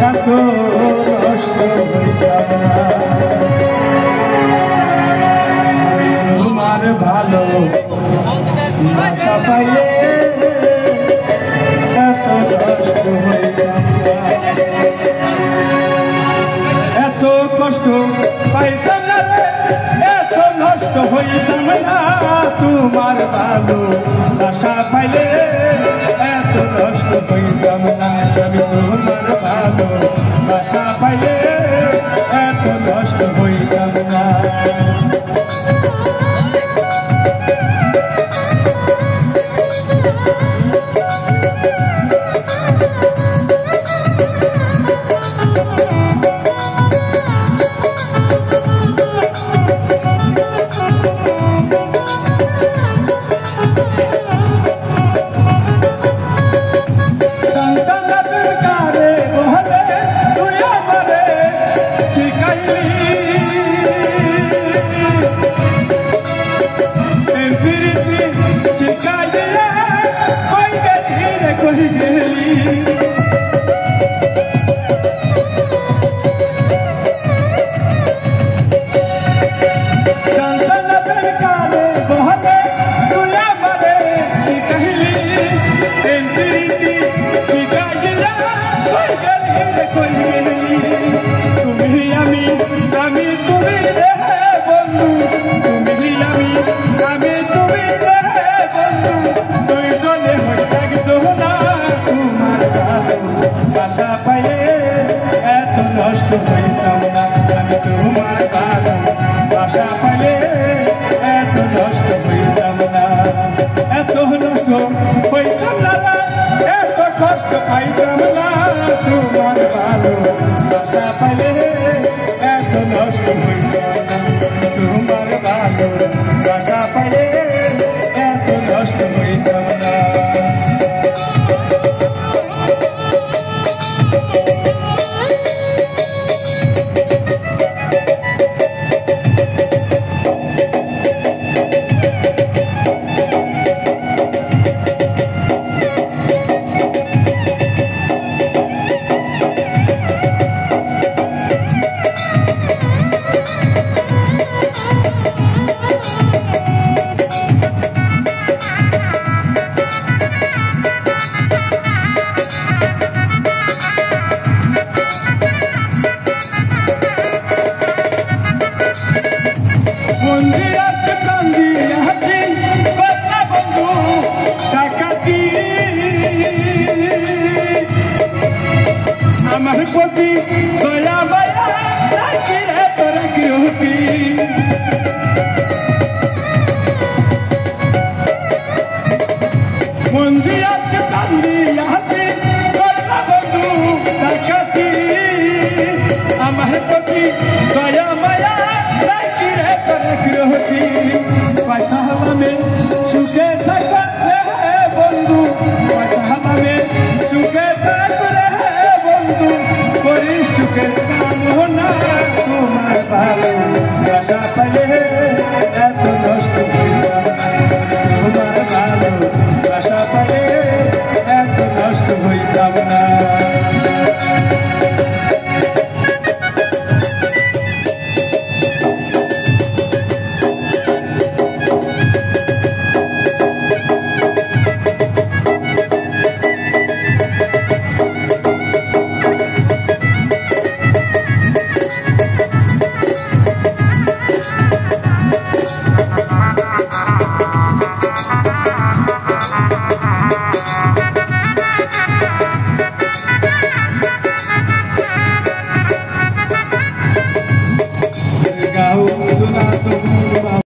এত নষ্ট হইতাম না তোমার ভালো বাসা পাইলে এত নষ্ট হইতাম না এত কষ্ট পাইতাম না এত নষ্ট হইতাম না তোমার ভালো বাসা পাইলে এত নষ্ট হইতাম না আমি তোমার ভালো বাসা পাইলে এত নষ্ট হইতাম না আমার প্রতি দয়া মায়া রাখিলে তোরা গৃহী মন্দি আছে কান্দি হাতি করলা বন্ধু ডাকাতি আমার প্রতি